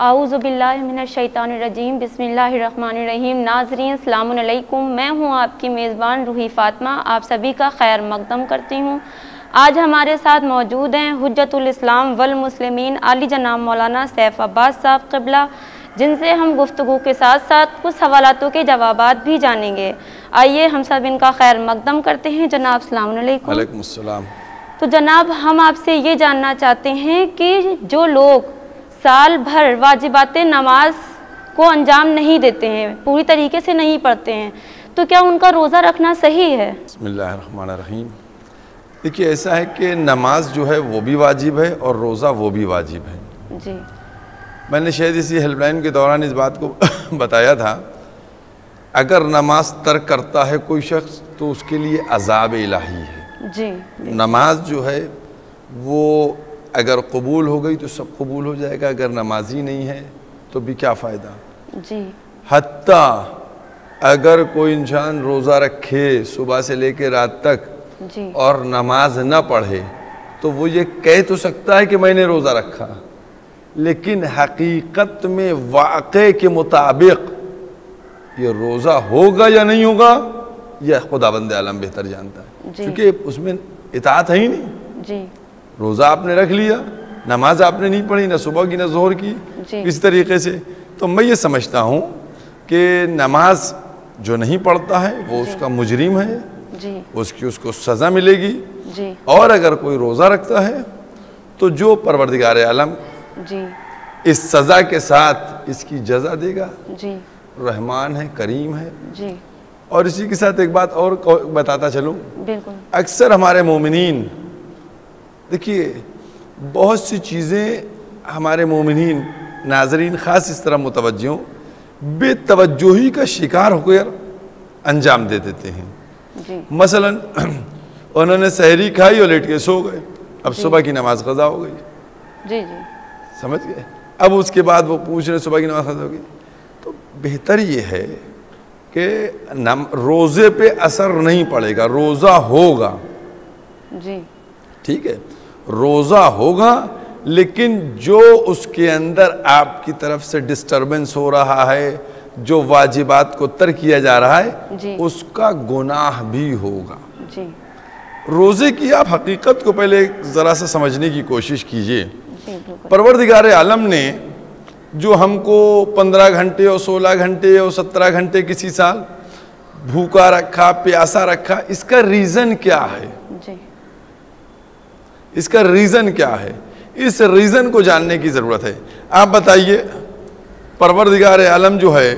اعوذ باللہ من الشیطان الرجیم بسم اللہ الرحمن الرحیم۔ ناظرین السلام علیکم، میں ہوں آپ کی میزبان روحی فاطمہ، آپ سبھی کا خیر مقدم کرتی ہوں۔ آج ہمارے ساتھ موجود ہیں حجت الاسلام والمسلمین عالی جناب مولانا سیف عباس صاحب قبلہ، جن سے ہم گفتگو کے ساتھ ساتھ کچھ سوالاتوں کے جوابات بھی جانیں گے۔ آئیے ہم سب ان کا خیر مقدم کرتے ہیں۔ جناب السلام علیکم۔ وعلیکم السلام۔ تو جناب ہم آپ سے یہ جاننا چاہتے ہیں کہ جو لوگ سال بھر واجبات نماز کو انجام نہیں دیتے ہیں، پوری طریقے سے نہیں پڑھتے ہیں، تو کیا ان کا روزہ رکھنا صحیح ہے؟ بسم اللہ الرحمن الرحیم۔ دیکھیے ایسا ہے کہ نماز جو ہے وہ بھی واجب ہے اور روزہ وہ بھی واجب ہے۔ جی، میں نے شاید اسی ہیلپ لائن کے دوران اس بات کو بتایا تھا، اگر نماز ترک کرتا ہے کوئی شخص تو اس کے لیے عذاب الہی ہے۔ جی، نماز جو ہے وہ اگر قبول ہو گئی تو سب قبول ہو جائے گا، اگر نمازی نہیں ہے تو بھی کیا فائدہ۔ جی، حتیٰ اگر کوئی انسان روزہ رکھے صبح سے لے کے رات تک جی، اور نماز نہ پڑھے تو وہ یہ کہہ تو سکتا ہے کہ میں نے روزہ رکھا، لیکن حقیقت میں واقع کے مطابق یہ روزہ ہوگا یا نہیں ہوگا یہ خداوند عالم بہتر جانتا ہے، کیونکہ اس میں اطاعت ہے ہی نہیں۔ جی، روزہ آپ نے رکھ لیا، نماز آپ نے نہیں پڑھی، نہ صبح کی نہ ظہر کی، اس طریقے سے تو میں یہ سمجھتا ہوں کہ نماز جو نہیں پڑھتا ہے وہ اس کا مجرم ہے، اس کو سزا ملے گی۔ اور اگر کوئی روزہ رکھتا ہے تو جو پروردگار عالم اس سزا کے ساتھ اس کی جزا دے گا، رحمان ہے، کریم ہے۔ اور اسی کے ساتھ ایک بات اور بتاتا چلوں، اکثر ہمارے مومنین، دیکھیے بہت سی چیزیں ہمارے مومنین ناظرین خاص اس طرح متوجہ ہوں، بے توجہی کا شکار ہو کر انجام دے دیتے ہیں۔ مثلا انہوں نے سحری کھائی اور لیٹ کے سو گئے، اب صبح کی نماز قضا ہو گئی، سمجھ گئے؟ اب اس کے بعد وہ پوچھ رہے صبح کی نماز قضا ہو گئی، تو بہتر یہ ہے کہ روزے پہ اثر نہیں پڑے گا، روزہ ہوگا، ٹھیک ہے، روزہ ہوگا، لیکن جو اس کے اندر آپ کی طرف سے ڈسٹربنس ہو رہا ہے، جو واجبات کو ترک کیا جا رہا ہے، اس کا گناہ بھی ہوگا۔ روزے کی آپ حقیقت کو پہلے ذرا سا سمجھنے کی کوشش کیجئے۔ پروردگار عالم نے جو ہم کو 15 گھنٹے اور 16 گھنٹے اور 17 گھنٹے کسی سال بھوکا رکھا، پیاسا رکھا، اس کا ریزن کیا ہے؟ اس کا ریزن کیا ہے؟ اس ریزن کو جاننے کی ضرورت ہے۔ آپ بتائیے، پروردگار عالم جو ہے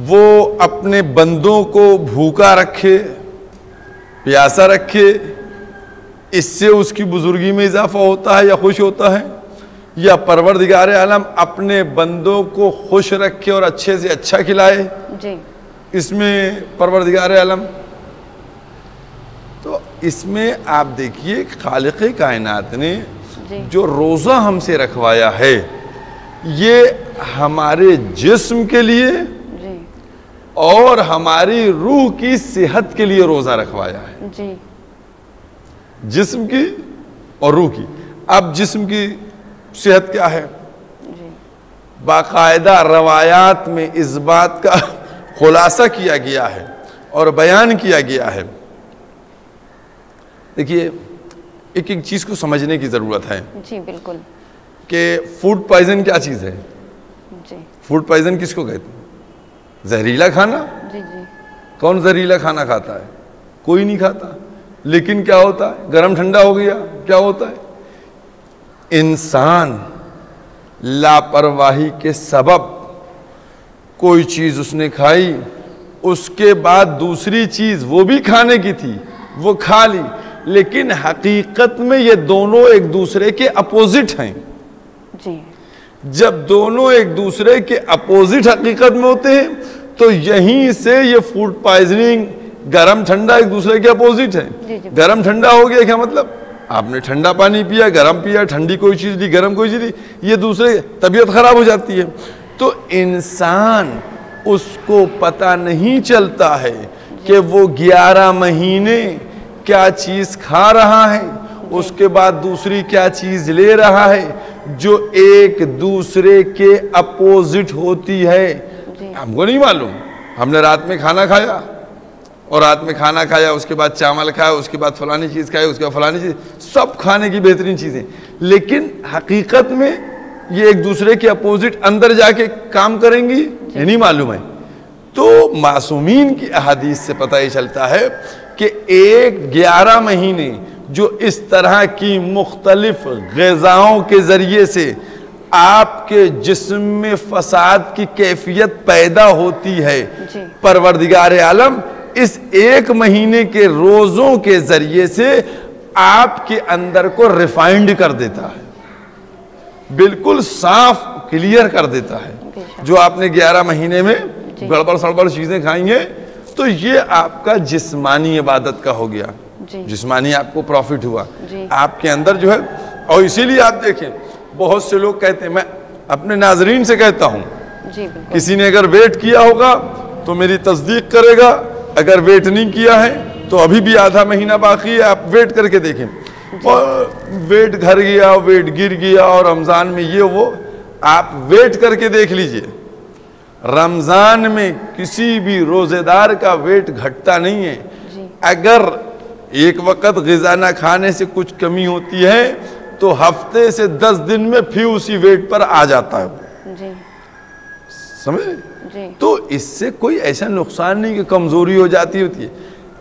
وہ اپنے بندوں کو بھوکا رکھے، پیاسا رکھے، اس سے اس کی بزرگی میں اضافہ ہوتا ہے یا خوش ہوتا ہے؟ یا پروردگار عالم اپنے بندوں کو خوش رکھے اور اچھے سے اچھا کھلائے، اس میں پروردگار عالم؟ تو اس میں آپ دیکھیے خالق کائنات نے جو روزہ ہم سے رکھوایا ہے یہ ہمارے جسم کے لیے اور ہماری روح کی صحت کے لیے روزہ رکھوایا ہے، جسم کی اور روح کی۔ اب جسم کی صحت کیا ہے؟ باقاعدہ روایات میں اس بات کا خلاصہ کیا گیا ہے اور بیان کیا گیا ہے۔ دیکھیے ایک ایک چیز کو سمجھنے کی ضرورت ہے۔ جی بالکل، کہ فوڈ پوائزن کیا چیز ہے؟ فوڈ پوائزن کس کو کہتے ہیں؟ زہریلا کھانا۔ کون زہریلا کھانا کھاتا ہے؟ کوئی نہیں کھاتا، لیکن کیا ہوتا ہے؟ گرم ٹھنڈا ہو گیا، کیا ہوتا ہے؟ انسان لاپرواہی کے سبب کوئی چیز اس نے کھائی، اس کے بعد دوسری چیز وہ بھی کھانے کی تھی وہ کھا لی، لیکن حقیقت میں یہ دونوں ایک دوسرے کے اپوزٹ ہیں۔ جب دونوں ایک دوسرے کے اپوزٹ حقیقت میں ہوتے ہیں تو یہیں سے یہ فوڈ پوائزننگ، گرم ٹھنڈا ایک دوسرے کے اپوزٹ ہے۔ گرم ٹھنڈا ہو گیا، کیا مطلب؟ آپ نے ٹھنڈا پانی پیا، گرم پیا، ٹھنڈی کوئی چیز لی، گرم کوئی چیز لی، یہ دوسرے طبیعت خراب ہو جاتی ہے۔ تو انسان اس کو پتہ نہیں چلتا ہے کہ وہ 11 مہینے کیا چیز کھا رہا ہے، اس کے بعد دوسری کیا چیز لے رہا ہے، جو ایک دوسرے کے اپوزٹ ہوتی ہے. ہم کو نہیں معلوم, ہم نے رات میں کھانا کھایا اور رات میں کھانا کھایا, اس کے بعد چاول کھایا, اس کے بعد فلانی چیز کھائی, اس کے بعد فلانی چیز, سب کھانے کی بہترین چیزیں, لیکن حقیقت میں یہ ایک دوسرے کے اپوزٹ اندر جا کے کام کریں گی, یہ نہیں معلوم ہے. تو معصومین کی احادیث سے پتہ یہ چلتا ہے کہ 11 مہینے جو اس طرح کی مختلف غذاؤں کے ذریعے سے آپ کے جسم میں فساد کی کیفیت پیدا ہوتی ہے, پروردگار عالم اس 1 مہینے کے روزوں کے ذریعے سے آپ کے اندر کو ریفائنڈ کر دیتا ہے, بالکل صاف کلیئر کر دیتا ہے. جو آپ نے 11 مہینے میں گڑبڑ سڑبڑ چیزیں کھائیں گے تو یہ آپ کا جسمانی عبادت کا ہو گیا, جسمانی آپ کو پروفٹ ہوا آپ کے اندر جو ہے. اور اسی لیے آپ دیکھیں بہت سے لوگ کہتے ہیں, میں اپنے ناظرین سے کہتا ہوں, کسی نے اگر ویٹ کیا ہوگا تو میری تصدیق کرے گا, اگر ویٹ نہیں کیا ہے تو ابھی بھی آدھا مہینہ باقی ہے, آپ ویٹ کر کے دیکھیں. اور ویٹ گھر گیا, ویٹ گر گیا, اور رمضان میں یہ وہ, آپ ویٹ کر کے دیکھ لیجئے, رمضان میں کسی بھی روزے دار کا ویٹ گھٹتا نہیں ہے. اگر ایک وقت غذا نہ کھانے سے کچھ کمی ہوتی ہے تو ہفتے سے 10 دن میں پھر اسی ویٹ پر آ جاتا ہے. سمجھے؟ تو اس سے کوئی ایسا نقصان نہیں کہ کمزوری ہو جاتی ہوتی ہے.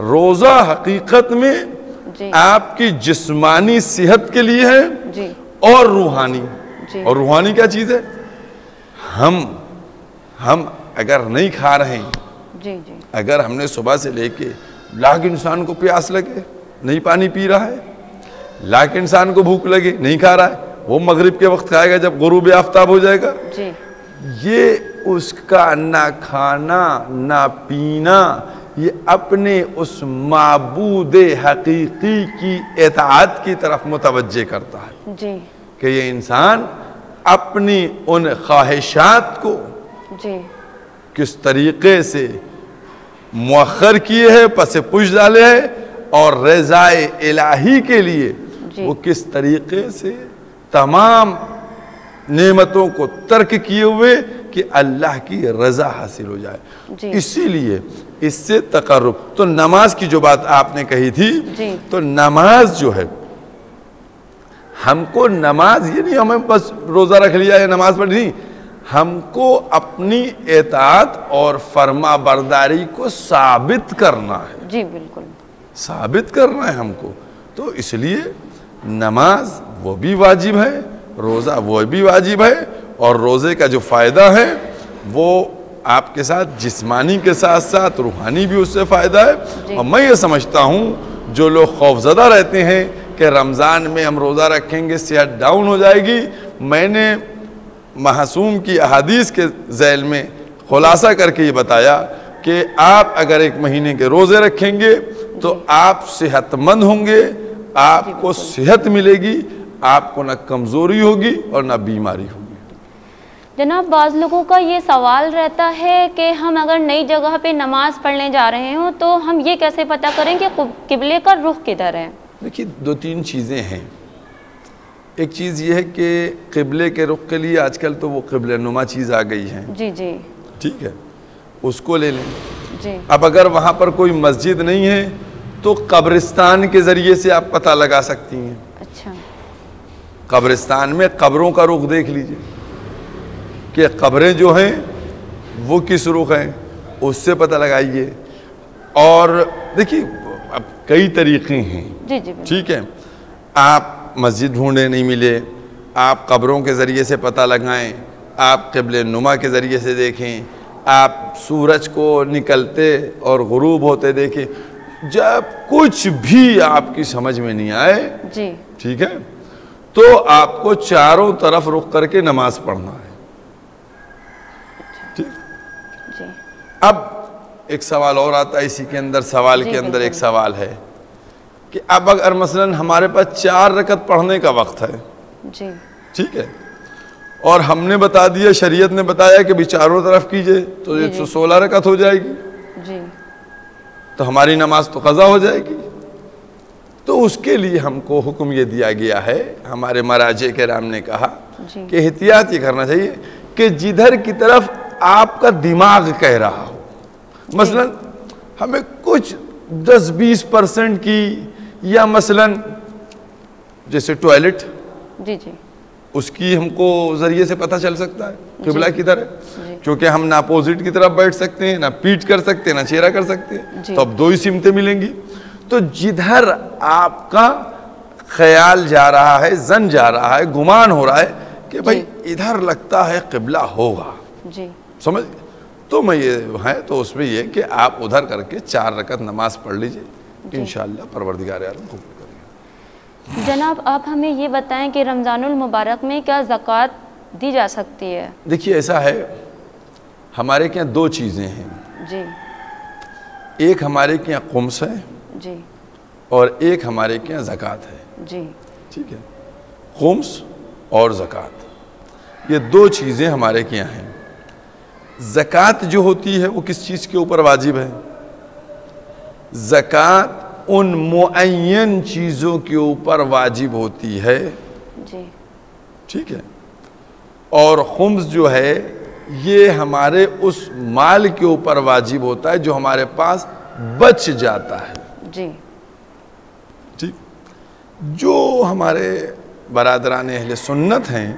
روزہ حقیقت میں آپ کی جسمانی صحت کے لیے ہے اور روحانی. اور روحانی کیا چیز ہے؟ ہم اگر نہیں کھا رہے ہیں, اگر ہم نے صبح سے لے کے لاکھ انسان کو پیاس لگے نہیں پانی پی رہا ہے, لاکھ انسان کو بھوک لگے نہیں کھا رہا ہے, وہ مغرب کے وقت کھائے گا جب غروب آفتاب ہو جائے گا. یہ اس کا نہ کھانا نہ پینا یہ اپنے اس معبود حقیقی کی اطاعت کی طرف متوجہ کرتا ہے کہ یہ انسان اپنی ان خواہشات کو کس طریقے سے مؤخر کیے ہے, پس پوچھ ڈالے ہے, اور رضائے الہی کے لیے وہ کس طریقے سے تمام نعمتوں کو ترک کیے ہوئے کہ اللہ کی رضا حاصل ہو جائے. اسی لیے اس سے تقرب. تو نماز کی جو بات آپ نے کہی تھی, تو نماز جو ہے, ہم کو نماز یہ نہیں ہمیں بس روزہ رکھ لیا یا نماز پڑھ نہیں, ہم کو اپنی اطاعت اور فرما برداری کو ثابت کرنا ہے. جی بالکل ثابت کرنا ہے ہم کو. تو اس لیے نماز وہ بھی واجب ہے, روزہ وہ بھی واجب ہے, اور روزے کا جو فائدہ ہے وہ آپ کے ساتھ جسمانی کے ساتھ ساتھ روحانی بھی اس سے فائدہ ہے. اور میں یہ سمجھتا ہوں جو لوگ خوفزدہ رہتے ہیں کہ رمضان میں ہم روزہ رکھیں گے صحت ڈاؤن ہو جائے گی, میں نے معصوم کی احادیث کے ذیل میں خلاصہ کر کے یہ بتایا کہ آپ اگر 1 مہینے کے روزے رکھیں گے تو آپ صحت مند ہوں گے, آپ کو صحت ملے گی, آپ کو نہ کمزوری ہوگی اور نہ بیماری ہوگی. جناب بعض لوگوں کا یہ سوال رہتا ہے کہ ہم اگر نئی جگہ پہ نماز پڑھنے جا رہے ہوں تو ہم یہ کیسے پتہ کریں کہ قبلے کا رخ کدھر ہے؟ دیکھیے 2-3 چیزیں ہیں. ایک چیز یہ ہے کہ قبلے کے رخ کے لیے آج کل تو وہ قبلہ نما چیز آ گئی ہے, ٹھیک ہے, اس کو لے لیں. اب اگر وہاں پر کوئی مسجد نہیں ہے تو قبرستان کے ذریعے سے آپ پتہ لگا سکتی ہیں. اچھا, قبرستان میں قبروں کا رخ دیکھ لیجئے کہ قبریں جو ہیں وہ کس رخ ہیں, اس سے پتہ لگائیے. اور دیکھیے اب کئی طریقے ہیں, ٹھیک ہے, آپ مسجد ڈھونڈے نہیں ملے, آپ قبروں کے ذریعے سے پتہ لگائیں, آپ قبلہ نما کے ذریعے سے دیکھیں, آپ سورج کو نکلتے اور غروب ہوتے دیکھیں. جب کچھ بھی آپ کی سمجھ میں نہیں آئے, ٹھیک ہے, تو آپ کو چاروں طرف رخ کر کے نماز پڑھنا ہے. ٹھیک, اب ایک سوال اور آتا ہے اسی کے اندر, سوال کے اندر ایک سوال ہے کہ اب اگر مثلا ہمارے پاس 4 رکعت پڑھنے کا وقت ہے, ٹھیک ہے, اور ہم نے بتا دیا, شریعت نے بتایا کہ بھی چاروں طرف کیجئے, تو یہ 16 رکعت ہو جائے گی, تو ہماری نماز تو قضا ہو جائے گی. تو اس کے لیے ہم کو حکم یہ دیا گیا ہے, ہمارے مراجع کرام نے کہا کہ احتیاط یہ کرنا چاہیے کہ جدھر کی طرف آپ کا دماغ کہہ رہا ہو. مثلا ہمیں کچھ 10-20% کی, یا مثلا جیسے ٹوائلٹ, اس کی ہم کو ذریعے سے پتہ چل سکتا ہے قبلہ کدھر ہے, کیونکہ ہم نہ اپوزٹ کی طرف بیٹھ سکتے ہیں, نہ پیٹ کر سکتے ہیں, نہ چہرہ کر سکتے ہیں, تو اب 2 ہی سمتیں ملیں گی. تو جدھر آپ کا خیال جا رہا ہے, زن جا رہا ہے, گمان ہو رہا ہے کہ بھائی ادھر لگتا ہے قبلہ ہوگا, سمجھ, تو میں یہ ہے تو اس میں یہ کہ آپ ادھر کر کے 4 رکعت نماز پڑھ لیجئے, انشاءاللہ پروردگار عالم قبول کرے گا. جناب آپ ہمیں یہ بتائیں کہ رمضان المبارک میں کیا زکوٰۃ دی جا سکتی ہے؟ دیکھیے ایسا ہے, ہمارے کے یہاں 2 چیزیں ہیں. ایک ہمارے کے یہاں خمس ہے, اور ایک ہمارے کے یہاں زکوٰۃ ہے. ٹھیک ہے, خمس اور زکوٰۃ, یہ 2 چیزیں ہمارے کے یہاں ہیں. زکوٰۃ جو ہوتی ہے وہ کس چیز کے اوپر واجب ہے؟ زکوٰۃ ان معین چیزوں کے اوپر واجب ہوتی ہے. ٹھیک ہے, اور خمس جو ہے یہ ہمارے اس مال کے اوپر واجب ہوتا ہے جو ہمارے پاس بچ جاتا ہے. ٹھیک, جو ہمارے برادران اہل سنت ہیں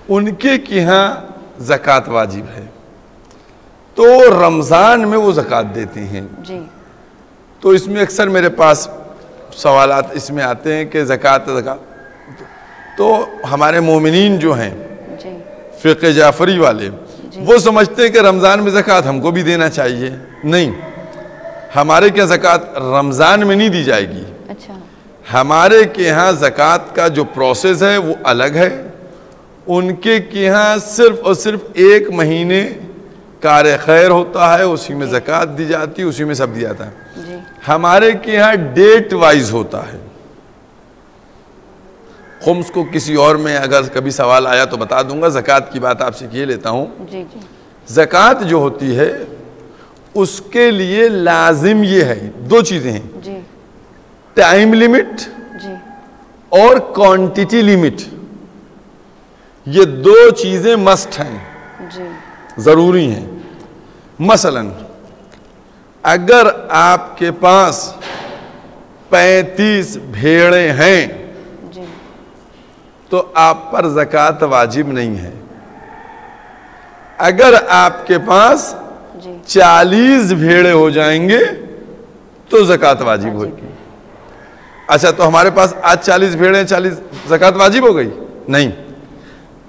ان کے یہاں زکوٰۃ واجب ہے, تو رمضان میں وہ زکوٰۃ دیتے ہیں. تو اس میں اکثر میرے پاس سوالات اس میں آتے ہیں کہ زکوٰۃ, تو ہمارے مومنین جو ہیں فقہ جعفری والے, وہ سمجھتے ہیں کہ رمضان میں زکوٰۃ ہم کو بھی دینا چاہیے. نہیں, ہمارے کیا زکوٰۃ رمضان میں نہیں دی جائے گی. ہمارے کے یہاں زکوٰۃ کا جو پروسیس ہے وہ الگ ہے. ان کے یہاں صرف اور صرف 1 مہینے کار خیر ہوتا ہے, اسی میں زکوٰۃ دی جاتی ہے, اسی میں سب دیا جاتا ہے. ہمارے کے یہاں ڈیٹ وائز ہوتا ہے. خمس کو کسی اور میں اگر کبھی سوال آیا تو بتا دوں گا, زکوٰۃ کی بات آپ سے کیے لیتا ہوں. زکوٰۃ جو ہوتی ہے اس کے لیے لازم یہ ہے, 2 چیزیں ہیں, ٹائم لیمٹ اور کوانٹٹی لیمٹ. یہ 2 چیزیں مسٹ ہیں, ضروری ہیں. مثلا اگر آپ کے پاس 35 بھیڑیں ہیں تو آپ پر زکوٰۃ واجب نہیں ہے. اگر آپ کے پاس 40 بھیڑیں ہو جائیں گے تو زکوٰۃ واجب ہوگی. اچھا, تو ہمارے پاس آج 40 بھیڑیں, 40 زکوٰۃ واجب ہو گئی؟ نہیں.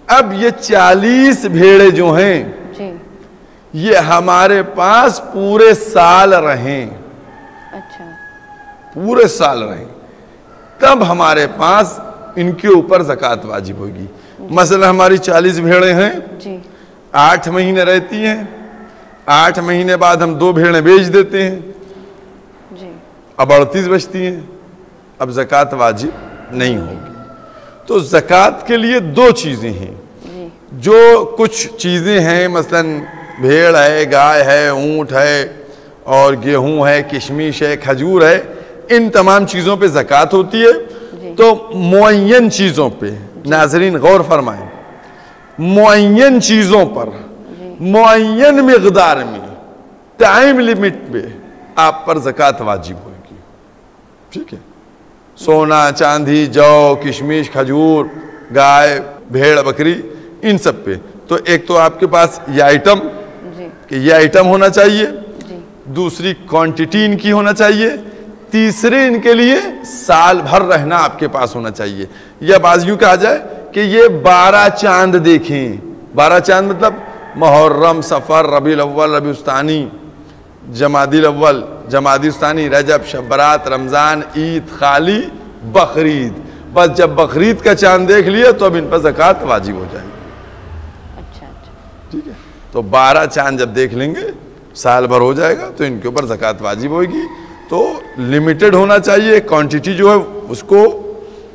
اب یہ 40 بھیڑیں جو ہیں یہ ہمارے پاس پورے سال رہیں, پورے سال رہیں, تب ہمارے پاس ان کے اوپر زکوٰۃ واجب ہوگی. مثلا ہماری 40 بھیڑیں ہیں, 8 مہینے رہتی ہیں, 8 مہینے بعد ہم 2 بھیڑیں بیچ دیتے ہیں, اب 38 بچتی ہیں, اب زکوٰۃ واجب نہیں ہوگی. تو زکوٰۃ کے لیے 2 چیزیں ہیں. جو کچھ چیزیں ہیں, مثلا بھیڑ ہے, گائے ہے, اونٹ ہے, اور گیہوں ہے, کشمش ہے, کھجور ہے, ان تمام چیزوں پہ زکوٰۃ ہوتی ہے. تو معین چیزوں پہ, ناظرین غور فرمائیں, معین چیزوں پر معین مقدار میں ٹائم لیمٹ پہ آپ پر زکوٰۃ واجب ہوگی. ٹھیک ہے, سونا, چاندی, جو, کشمش, کھجور, گائے, بھیڑ, بکری, ان سب پہ. تو ایک تو آپ کے پاس یہ آئٹم کہ یہ آئٹم ہونا چاہیے, دوسری کوانٹٹی ان کی ہونا چاہیے, تیسرے ان کے لیے سال بھر رہنا آپ کے پاس ہونا چاہیے. یا بعض یوں کہا جائے کہ یہ 12 چاند دیکھیں. 12 چاند مطلب محرم, صفر, ربیع الاول, ربیع الثانی, جمادی الاول, جمادی الثانی, رجب, شب برات, رمضان, عید, خالی, بقرعید. بس جب بقرعید کا چاند دیکھ لیا تو اب ان پر زکوٰۃ واجب ہو جائے گی. ٹھیک ہے, تو 12 چاند جب دیکھ لیں گے, سال بھر ہو جائے گا, تو ان کے اوپر زکوٰۃ واجب ہوگی. تو لمیٹڈ ہونا چاہیے کوانٹٹی جو ہے اس کو,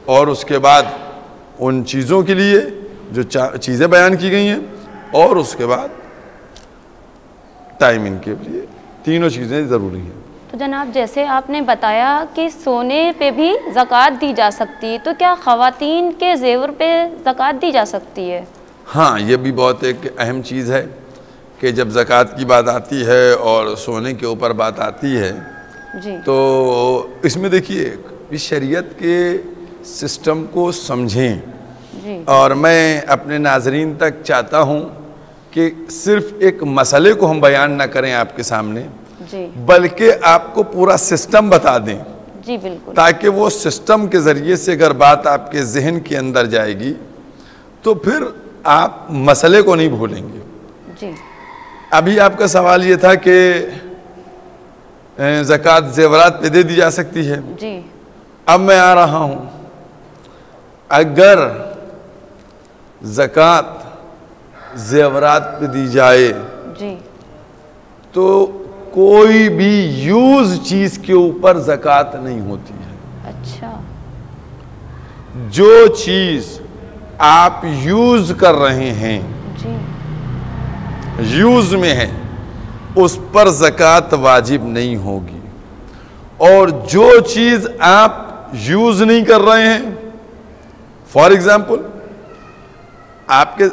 اور اس کے بعد ان چیزوں کے لیے جو چیزیں بیان کی گئی ہیں, اور اس کے بعد ٹائم ان کے لیے. تینوں چیزیں ضروری ہیں. تو جناب جیسے آپ نے بتایا کہ سونے پہ بھی زکوٰۃ دی جا سکتی ہے، تو کیا خواتین کے زیور پہ زکوٰۃ دی جا سکتی ہے؟ ہاں، یہ بھی بہت ایک اہم چیز ہے کہ جب زکوٰۃ کی بات آتی ہے اور سونے کے اوپر بات آتی ہے جی تو اس میں دیکھیے اس شریعت کے سسٹم کو سمجھیں، جی اور میں اپنے ناظرین تک چاہتا ہوں کہ صرف ایک مسئلے کو ہم بیان نہ کریں آپ کے سامنے، جی بلکہ آپ کو پورا سسٹم بتا دیں، جی بالکل، تاکہ وہ سسٹم کے ذریعے سے اگر بات آپ کے ذہن کے اندر جائے گی تو پھر آپ مسئلے کو نہیں بھولیں گے۔ جی ابھی آپ کا سوال یہ تھا کہ زکوٰۃ زیورات پہ دے دی جا سکتی ہے۔ جی اب میں آ رہا ہوں، اگر زکوٰۃ زیورات پہ دی جائے جی تو کوئی بھی یوز چیز کے اوپر زکوٰۃ نہیں ہوتی ہے۔ اچھا، جو چیز آپ یوز کر رہے ہیں، جی یوز میں ہے، اس پر زکوٰۃ واجب نہیں ہوگی، اور جو چیز آپ یوز نہیں کر رہے ہیں، فار ایگزامپل آپ کے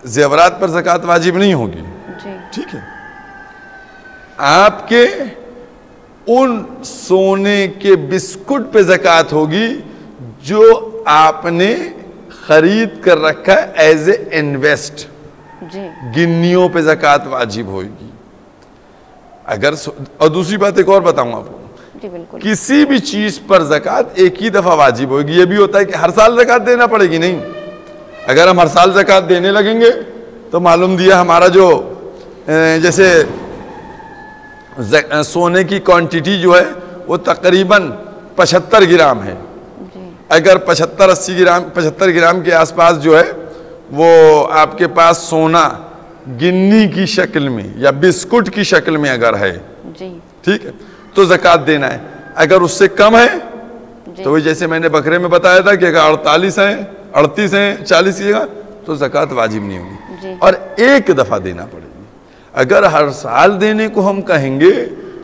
زیورات پر زکوٰۃ واجب نہیں ہوگی، جی ٹھیک ہے، آپ کے ان سونے کے بسکٹ پہ زکوٰۃ ہوگی جو آپ نے خرید کر رکھا ہے ایز اے انویسٹ، جی گنیوں پہ زکوٰۃ واجب ہوگی۔ اگر اور دوسری بات ایک اور بتاؤں آپ کو، جی بالکل، کسی بھی چیز پر زکوٰۃ ایک ہی دفعہ واجب ہوگی۔ یہ بھی ہوتا ہے کہ ہر سال زکوٰۃ دینا پڑے گی، نہیں، اگر ہم ہر سال زکوٰۃ دینے لگیں گے تو معلوم دیا ہمارا جو جیسے سونے کی کوانٹٹی جو ہے وہ تقریباً 75 گرام ہے، جی اگر 75 گرام کے آس پاس جو ہے وہ آپ کے پاس سونا گنی کی شکل میں یا بسکٹ کی شکل میں اگر ہے، جی ٹھیک ہے، تو زکوٰۃ دینا ہے۔ اگر اس سے کم ہے جی تو جیسے میں نے بکرے میں بتایا تھا کہ اگر 48 ہیں، 38 ہیں، 40 کی جگہ تو زکوٰۃ واجب نہیں ہوگی، جی اور ایک دفعہ دینا پڑے گی۔ اگر ہر سال دینے کو ہم کہیں گے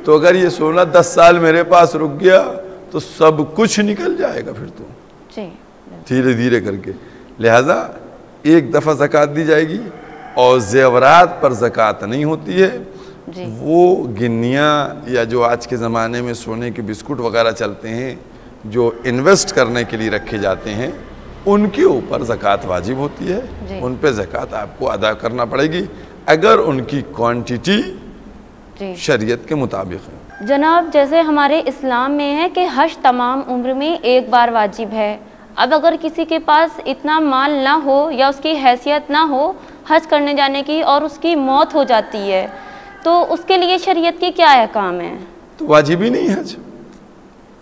تو اگر یہ سونا 10 سال میرے پاس رک گیا تو سب کچھ نکل جائے گا پھر تو جی دھیرے دھیرے کر کے، لہذا ایک دفعہ زکوٰۃ دی جائے گی، اور زیورات پر زکوٰۃ نہیں ہوتی ہے۔ جی وہ گنیاں یا جو آج کے زمانے میں سونے کے بسکٹ وغیرہ چلتے ہیں جو انویسٹ کرنے کے لیے رکھے جاتے ہیں، ان کے اوپر زکوٰۃ واجب ہوتی ہے، جی ان پہ زکوٰۃ آپ کو ادا کرنا پڑے گی اگر ان کی کوانٹٹی جی شریعت کے مطابق ہے۔ جناب جیسے ہمارے اسلام میں ہے کہ حج تمام عمر میں ایک بار واجب ہے، اب اگر کسی کے پاس اتنا مال نہ ہو یا اس کی حیثیت نہ ہو حج کرنے جانے کی اور اس کی موت ہو جاتی ہے، تو اس کے لیے شریعت کی کیا احکام ہے؟ تو واجب ہی نہیں حج۔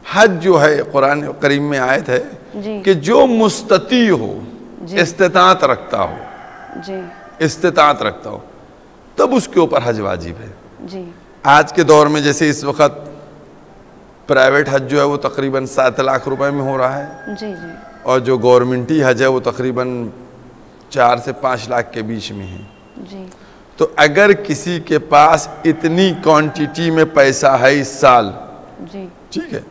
حج جو ہے قرآن کریم میں آیت ہے جی کہ جو مستطیع ہو، جی استطاعت رکھتا ہو، جی استطاعت رکھتا ہو، تب اس کے اوپر حج واجب ہے۔ جی آج کے دور میں جیسے اس وقت پرائیویٹ حج جو ہے وہ تقریباً 7 لاکھ روپے میں ہو رہا ہے، جی جی اور جو گورنمنٹی حج ہے وہ تقریباً 4 سے 5 لاکھ کے بیچ میں ہے۔ جی تو اگر کسی کے پاس اتنی کوانٹٹی میں پیسہ ہے اس سال، جی ٹھیک ہے،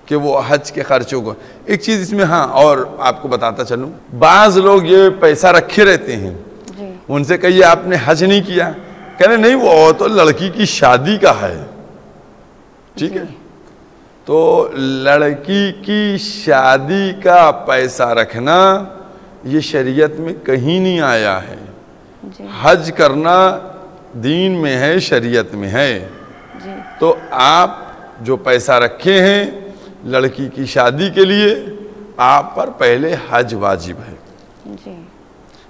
کہ وہ حج کے خرچوں کو، ایک چیز اس میں ہاں اور آپ کو بتاتا چلوں، بعض لوگ یہ پیسہ رکھے رہتے ہیں، جی ان سے کہیے آپ نے حج نہیں کیا، کہنے نہیں وہ تو لڑکی کی شادی کا ہے، ٹھیک ہے، تو لڑکی کی شادی کا پیسہ رکھنا یہ شریعت میں کہیں نہیں آیا ہے۔ جی حج کرنا دین میں ہے، شریعت میں ہے، جی تو آپ جو پیسہ رکھے ہیں لڑکی کی شادی کے لیے آپ پر پہلے حج واجب ہے۔ جی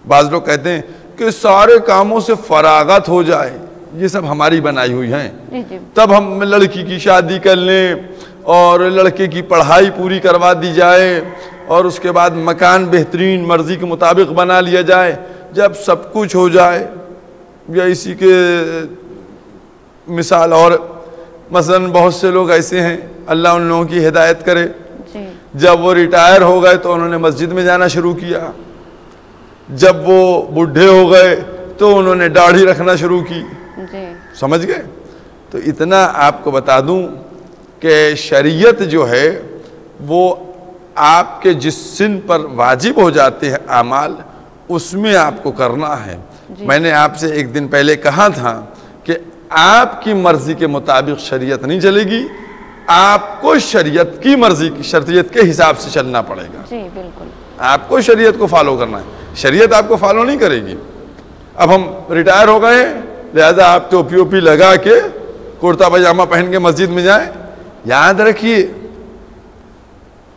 بعض لوگ کہتے ہیں کہ سارے کاموں سے فراغت ہو جائے، یہ سب ہماری بنائی ہوئی ہیں، جی جی تب ہم لڑکی کی شادی کر لیں اور لڑکے کی پڑھائی پوری کروا دی جائے اور اس کے بعد مکان بہترین مرضی کے مطابق بنا لیا جائے۔ جب سب کچھ ہو جائے، یا اسی کے مثال اور مثلا بہت سے لوگ ایسے ہیں، اللہ ان لوگوں کی ہدایت کرے، جی جب وہ ریٹائر ہو گئے تو انہوں نے مسجد میں جانا شروع کیا، جب وہ بڈھے ہو گئے تو انہوں نے داڑھی رکھنا شروع کی، جی سمجھ گئے؟ تو اتنا آپ کو بتا دوں کہ شریعت جو ہے وہ آپ کے جس سن پر واجب ہو جاتے ہیں اعمال اس میں آپ کو کرنا ہے. میں نے آپ سے ایک دن پہلے کہا تھا کہ آپ کی مرضی کے مطابق شریعت نہیں چلے گی, آپ کو شریعت کی مرضی کی شریعت کے حساب سے چلنا پڑے گا. جی بالکل, آپ کو شریعت کو فالو کرنا ہے, شریعت آپ کو فالو نہیں کرے گی. اب ہم ریٹائر ہو گئے ہیں, لہذا آپ ٹوپی اوپی لگا کے کرتا پاجامہ پہن کے مسجد میں جائیں. یاد رکھیے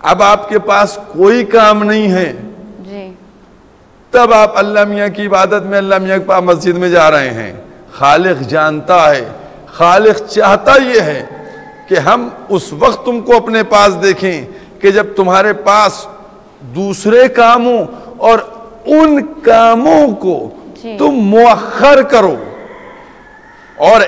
اب آپ کے پاس کوئی کام نہیں ہے, تب آپ اللہ میاں کی عبادت میں اللہ میاں کے پاس مسجد میں جا رہے ہیں. خالق جانتا ہے, خالق چاہتا یہ ہے کہ ہم اس وقت تم کو اپنے پاس دیکھیں کہ جب تمہارے پاس دوسرے کاموں اور ان کاموں کو تم مؤخر کرو, اور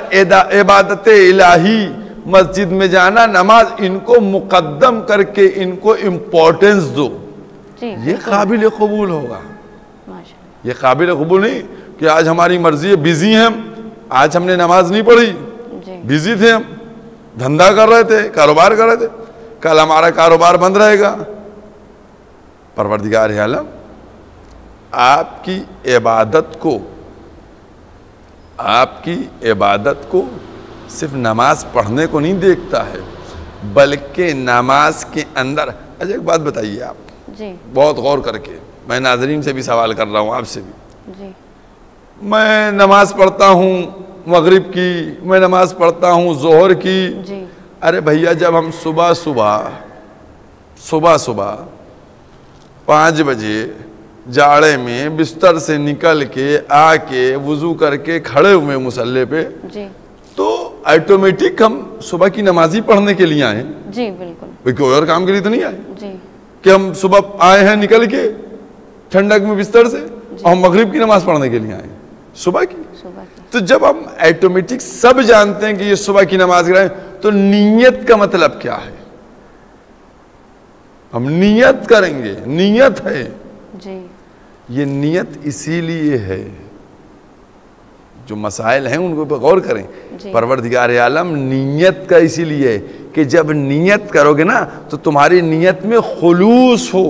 عبادت الہی مسجد میں جانا, نماز, ان کو مقدم کر کے ان کو امپورٹنس دو. یہ قابل قبول ہوگا. یہ قابل قبول نہیں کہ آج ہماری مرضی ہے, بیزی ہیں ہم, آج ہم نے نماز نہیں پڑھی, بیزی تھے ہم, دھندا کر رہے تھے, کاروبار کر رہے تھے, کل ہمارا کاروبار بند رہے گا. پروردگار عالم آپ کی عبادت کو صرف نماز پڑھنے کو نہیں دیکھتا ہے, بلکہ نماز کے اندر. اچھا ایک بات بتائیے آپ بہت غور کر کے, میں ناظرین سے بھی سوال کر رہا ہوں, آپ سے بھی. میں نماز پڑھتا ہوں مغرب کی, میں نماز پڑھتا ہوں ظہر کی. ارے بھیا جب ہم صبح 5 بجے جاڑے میں بستر سے نکل کے آ کے وضو کر کے کھڑے ہوئے مصلی پہ, تو آٹومیٹک ہم صبح کی نماز ہی پڑھنے کے لیے آئے. جی بالکل, کوئی اور کام کے لیے تو نہیں آئے کہ ہم صبح آئے ہیں نکل کے ٹھنڈک میں بستر سے, اور ہم مغرب کی نماز پڑھنے کے لیے آئے صبح کی. تو جب ہم آٹومیٹک سب جانتے ہیں کہ یہ صبح کی نماز کرائیں, تو نیت کا مطلب کیا ہے؟ ہم نیت کریں گے, نیت ہے. یہ نیت اسی لیے ہے, جو مسائل ہیں ان کو غور کریں. پروردگار عالم نیت کا اسی لیے ہے کہ جب نیت کرو گے نا تو تمہاری نیت میں خلوص ہو,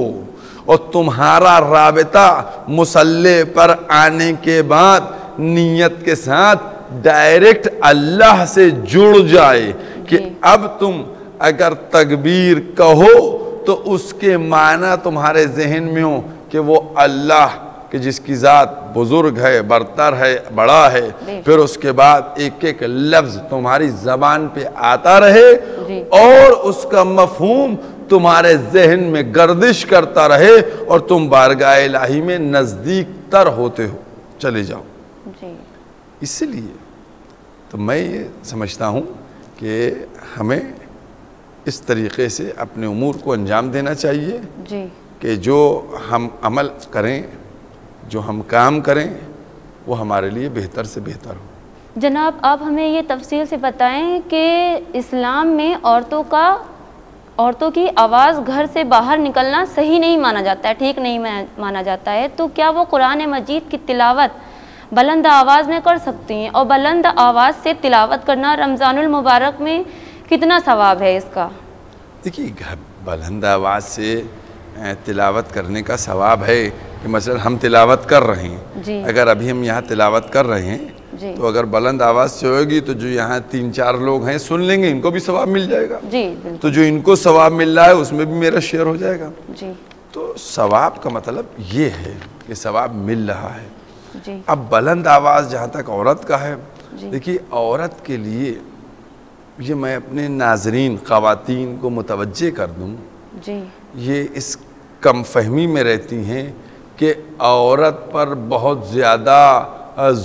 اور تمہارا رابطہ مصلی پر آنے کے بعد نیت کے ساتھ ڈائریکٹ اللہ سے جڑ جائے کہ اب تم اگر تکبیر کہو تو اس کے معنی تمہارے ذہن میں ہو کہ وہ اللہ کہ جس کی ذات بزرگ ہے, برتر ہے, بڑا ہے. پھر اس کے بعد ایک ایک لفظ تمہاری زبان پہ آتا رہے, اور اس کا مفہوم تمہارے ذہن میں گردش کرتا رہے, اور تم بارگاہ الہی میں نزدیک تر ہوتے ہو چلے جاؤ. اس لیے تو میں یہ سمجھتا ہوں کہ ہمیں اس طریقے سے اپنے امور کو انجام دینا چاہیے کہ جو ہم عمل کریں, جو ہم کام کریں, وہ ہمارے لیے بہتر سے بہتر ہو. جناب آپ ہمیں یہ تفصیل سے بتائیں کہ اسلام میں عورتوں کی آواز گھر سے باہر نکلنا صحیح نہیں مانا جاتا ہے, ٹھیک نہیں مانا جاتا ہے, تو کیا وہ قرآن مجید کی تلاوت بلند آواز میں کر سکتی ہیں؟ اور بلند آواز سے تلاوت کرنا رمضان المبارک میں کتنا ثواب ہے اس کا؟ دیکھیے بلند آواز سے تلاوت کرنے کا ثواب ہے کہ مثلا ہم تلاوت کر رہے ہیں, اگر ابھی ہم یہاں تلاوت کر رہے ہیں تو اگر بلند آواز سے ہوگی تو جو یہاں 3-4 لوگ ہیں سن لیں گے, ان کو بھی ثواب مل جائے گا. تو جو ان کو ثواب مل رہا ہے اس میں بھی میرا شیئر ہو جائے گا. تو ثواب کا مطلب یہ ہے کہ ثواب مل رہا ہے. اب بلند آواز جہاں تک عورت کا ہے, دیکھیے عورت کے لیے یہ میں اپنے ناظرین خواتین کو متوجہ کر دوں, یہ اس کم فہمی میں رہتی ہیں کہ عورت پر بہت زیادہ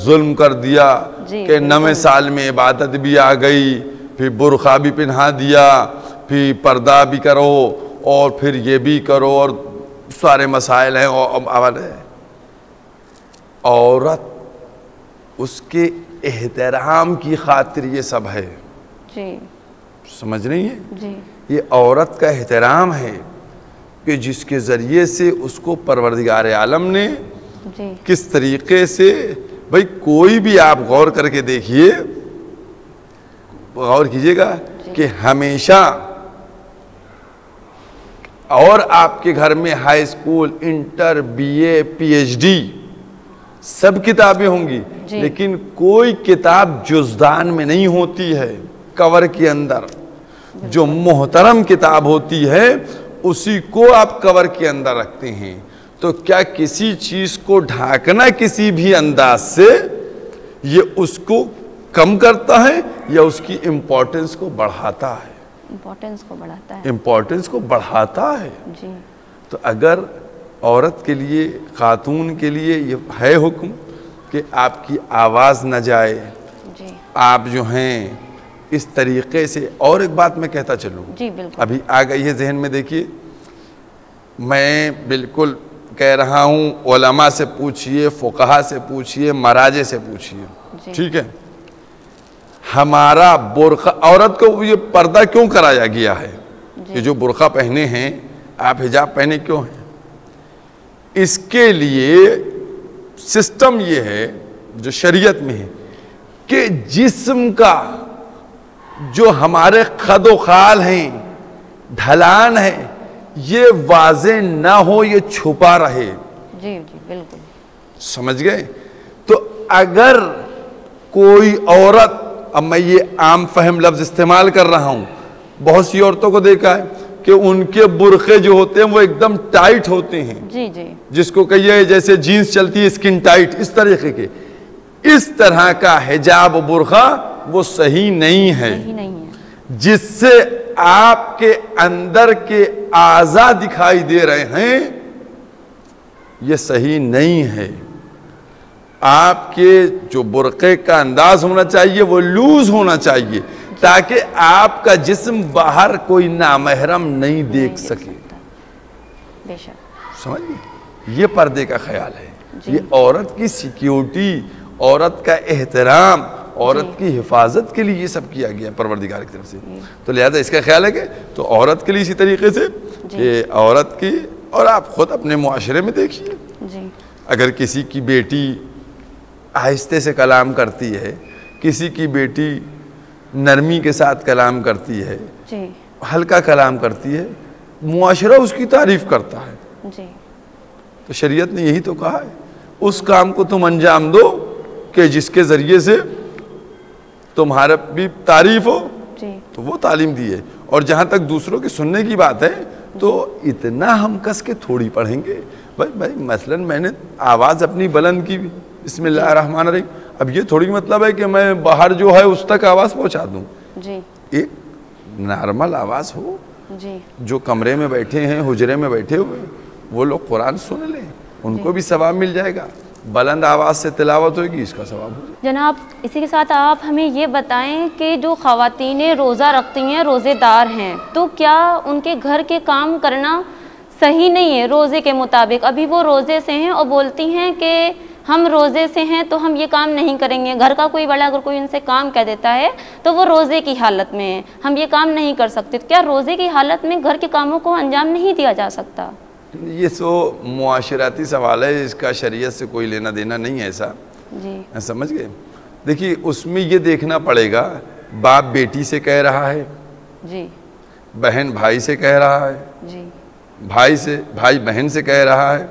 ظلم کر دیا کہ 9 سال میں عبادت بھی آ گئی, پھر برقع بھی پہنا دیا, پھر پردہ بھی کرو, اور پھر یہ بھی کرو, اور سارے مسائل ہیں. عورت اس کے احترام کی خاطر یہ سب ہے. سمجھ رہی ہیں؟ یہ عورت کا احترام ہے کہ جس کے ذریعے سے اس کو پروردگار عالم نے کس طریقے سے, بھئی کوئی بھی آپ غور کر کے دیکھیے, غور کیجئے گا کہ ہمیشہ اور آپ کے گھر میں high school, inter, B A, P H D سب کتابیں ہوں گی، لیکن کوئی کتاب جزدان میں نہیں ہوتی ہے، کور کے اندر جو محترم کتاب ہوتی ہے اسی کو آپ کور کے اندر رکھتے ہیں. تو کیا کسی چیز کو ڈھانکنا کسی بھی انداز سے یہ اس کو کم کرتا ہے یا اس کی امپورٹنس کو بڑھاتا ہے؟ امپورٹنس کو بڑھاتا ہے. امپورٹنس کو بڑھاتا ہے. جی. تو اگر عورت کے لیے، خاتون کے لیے یہ ہے حکم کہ آپ کی آواز نہ جائے، جی. آپ جو ہیں اس طریقے سے. اور ایک بات میں کہتا چلوں، جی بالکل، ابھی آ گئی ہے ذہن میں. دیکھیے میں بالکل کہہ رہا ہوں، علماء سے پوچھئے، فقہا سے پوچھئے، مراجع سے پوچھئے، ٹھیک ہے. ہمارا برقع، عورت کو یہ پردہ کیوں کرایا گیا ہے کہ جو برقع پہنے ہیں آپ حجاب پہنے کیوں ہیں؟ اس کے لیے سسٹم یہ ہے جو شریعت میں ہے کہ جسم کا جو ہمارے خد و خال ہیں، ڈھلان ہے، یہ واضح نہ ہو، یہ چھپا رہے. جی جی بالکل سمجھ گئے؟ تو اگر کوئی عورت، اب میں یہ عام فہم لفظ استعمال کر رہا ہوں، بہت سی عورتوں کو دیکھا ہے کہ ان کے برقعے جو ہوتے ہیں وہ ایک دم ٹائٹ ہوتے ہیں. جی جی. جس کو کہیے جیسے جینس چلتی ہے اسکن ٹائٹ، اس طریقے کے. اس طرح کا حجاب و برقع وہ صحیح نہیں ہے، جس سے آپ کے اندر کے اعضاء دکھائی دے رہے ہیں، یہ صحیح نہیں ہے. آپ کے جو برقعے کا انداز ہونا چاہیے وہ لوز ہونا چاہیے تاکہ آپ کا جسم باہر کوئی نامحرم نہیں دیکھ سکے. بے شک. سمجھ گئے؟ یہ پردے کا خیال ہے. یہ عورت کی سیکیورٹی، عورت کا احترام، عورت کی حفاظت کے لیے یہ سب کیا گیا پروردگار کی طرف سے. تو لہذا اس کا خیال ہے کہ تو عورت کے لیے اسی طریقے سے کہ عورت کی، اور آپ خود اپنے معاشرے میں دیکھیے، اگر کسی کی بیٹی آہستے سے کلام کرتی ہے، کسی کی بیٹی نرمی کے ساتھ کلام کرتی ہے، ہلکا کلام کرتی ہے، معاشرہ اس کی تعریف کرتا ہے. تو شریعت نے یہی تو کہا ہے اس کام کو تم انجام دو کہ جس کے ذریعے سے تمہارا بھی تعریف ہو. تو وہ تعلیم دی ہے. اور جہاں تک دوسروں کے سننے کی بات ہے تو اتنا ہم کس کے تھوڑی پڑھیں گے. بھائی مثلا میں نے آواز اپنی بلند کی، بسم اللہ الرحمن الرحیم، اب یہ تھوڑی مطلب ہے کہ میں باہر جو ہے اس تک آواز پہنچا دوں. ایک نارمل آواز ہو، جو کمرے میں بیٹھے ہیں، حجرے میں بیٹھے ہوئے، وہ لوگ قرآن سن لیں، ان کو بھی ثواب مل جائے گا. بلند آواز سے تلاوت ہوگی، اس کا ثواب ہوگا. جناب اسی کے ساتھ آپ ہمیں یہ بتائیں کہ جو خواتین روزہ رکھتی ہیں، روزے دار ہیں، تو کیا ان کے گھر کے کام کرنا صحیح نہیں ہے روزے کے مطابق؟ ابھی وہ روزے سے ہیں اور بولتی ہیں کہ ہم روزے سے ہیں تو ہم یہ کام نہیں کریں گے. گھر کا کوئی بڑا اگر کوئی ان سے کام کہہ دیتا ہے تو وہ روزے کی حالت میں ہیں، ہم یہ کام نہیں کر سکتے. کیا روزے کی حالت میں گھر کے کاموں کو انجام نہیں دیا جا سکتا؟ یہ سو معاشراتی سوال ہے، اس کا شریعت سے کوئی لینا دینا نہیں ہے. ایسا سمجھ گئے؟ دیکھیے اس میں یہ دیکھنا پڑے گا، باپ بیٹی سے کہہ رہا ہے، بہن بھائی سے کہہ رہا ہے، بھائی بہن سے کہہ رہا ہے،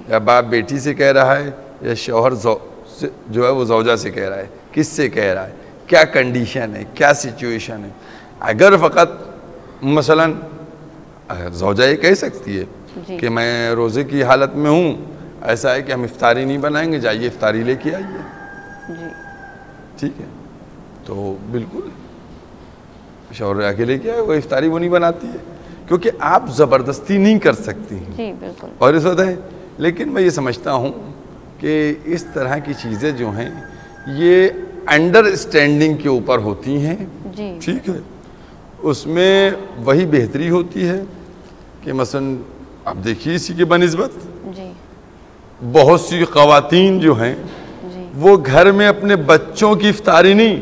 یا باپ بیٹی سے کہہ رہا ہے، یا شوہر جو ہے وہ زوجہ سے کہہ رہا ہے. کس سے کہہ رہا ہے، کیا کنڈیشن ہے، کیا سچویشن ہے. اگر فقط مثلا زوجہ یہ کہہ سکتی ہے کہ میں روزے کی حالت میں ہوں، ایسا ہے کہ ہم افطاری نہیں بنائیں گے، جائیے افطاری لے کے آئیے، ٹھیک ہے، تو بالکل شوہر آ کے لے کے آئے، وہ افطاری وہ نہیں بناتی ہے کیونکہ آپ زبردستی نہیں کر سکتی ہیں. اور اس وقت ہے. لیکن میں یہ سمجھتا ہوں کہ اس طرح کی چیزیں جو ہیں یہ انڈرسٹینڈنگ کے اوپر ہوتی ہیں، ٹھیک ہے. اس میں وہی بہتری ہوتی ہے کہ مثلا اب دیکھیے اسی کے بنسبت بہت سی خواتین جو ہیں وہ گھر میں اپنے بچوں کی افطاری نہیں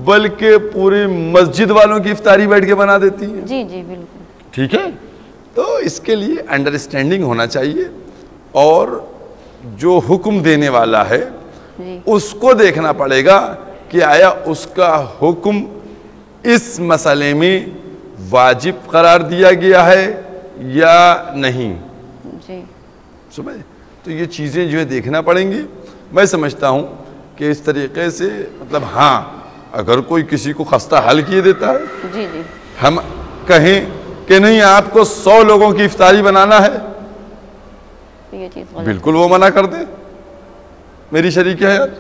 بلکہ پورے مسجد والوں کی افطاری بیٹھ کے بنا دیتی ہیں. جی جی بالکل ٹھیک ہے. تو اس کے لیے انڈرسٹینڈنگ ہونا چاہیے، اور جو حکم دینے والا ہے اس کو دیکھنا پڑے گا کہ آیا اس کا حکم اس مسئلے میں واجب قرار دیا گیا ہے یا نہیں؟ جی سمجھ، تو یہ چیزیں جو ہے دیکھنا پڑیں گی۔ میں سمجھتا ہوں کہ اس طریقے سے مطلب ہاں اگر کوئی کسی کو خستہ حل کیے دیتا ہے، جی جی ہم کہیں کہ نہیں آپ کو 100 لوگوں کی افطاری بنانا ہے، یہ چیز غلط۔ بالکل وہ منع کر دیں میری شریک حیات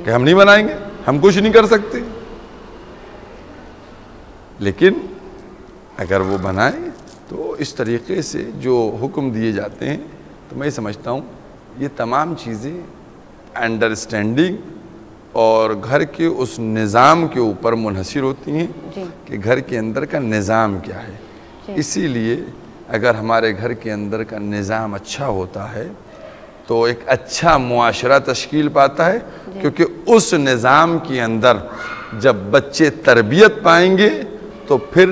کہ ہم نہیں بنائیں گے، ہم کچھ نہیں کر سکتے۔ لیکن اگر وہ بنائیں تو اس طریقے سے جو حکم دیے جاتے ہیں، تو میں سمجھتا ہوں یہ تمام چیزیں انڈرسٹینڈنگ اور گھر کے اس نظام کے اوپر منحصر ہوتی ہیں کہ گھر کے اندر کا نظام کیا ہے۔ اسی لیے اگر ہمارے گھر کے اندر کا نظام اچھا ہوتا ہے تو ایک اچھا معاشرہ تشکیل پاتا ہے، کیونکہ اس نظام کے اندر جب بچے تربیت پائیں گے تو پھر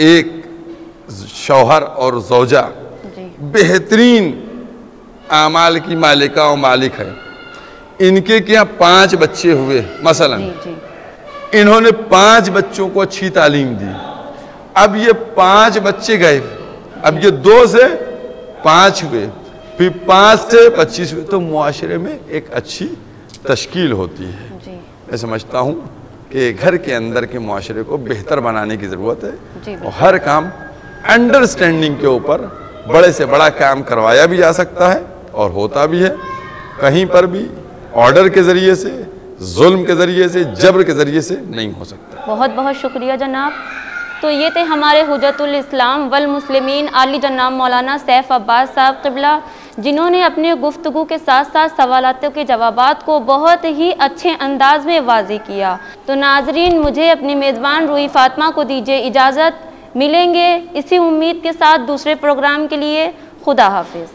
ایک شوہر اور زوجہ بہترین اعمال کی مالکہ و مالک ہے۔ ان کے کیا 5 بچے ہوئے مثلا، انہوں نے 5 بچوں کو اچھی تعلیم دی، اب یہ 5 بچے گئے، اب یہ 2 سے 5 ہوئے، پھر 5 سے 25 ہوئے، تو معاشرے میں ایک اچھی تشکیل ہوتی ہے۔ میں سمجھتا ہوں کہ گھر کے اندر کے معاشرے کو بہتر بنانے کی ضرورت ہے، اور ہر کام انڈرسٹینڈنگ کے اوپر بڑے سے بڑا کام کروایا بھی جا سکتا ہے اور ہوتا بھی ہے۔ کہیں پر بھی آرڈر کے ذریعے سے، ظلم کے ذریعے سے، جبر کے ذریعے سے نہیں ہو سکتا۔ بہت بہت شکریہ جناب۔ تو یہ تھے ہمارے حجت الاسلام والمسلمین عالی جناب مولانا سیف عباس صاحب قبلہ، جنہوں نے اپنے گفتگو کے ساتھ ساتھ سوالاتوں کے جوابات کو بہت ہی اچھے انداز میں واضح کیا۔ تو ناظرین، مجھے اپنی میزبان روحی فاطمہ کو دیجیے اجازت، ملیں گے اسی امید کے ساتھ دوسرے پروگرام کے لیے۔ خدا حافظ۔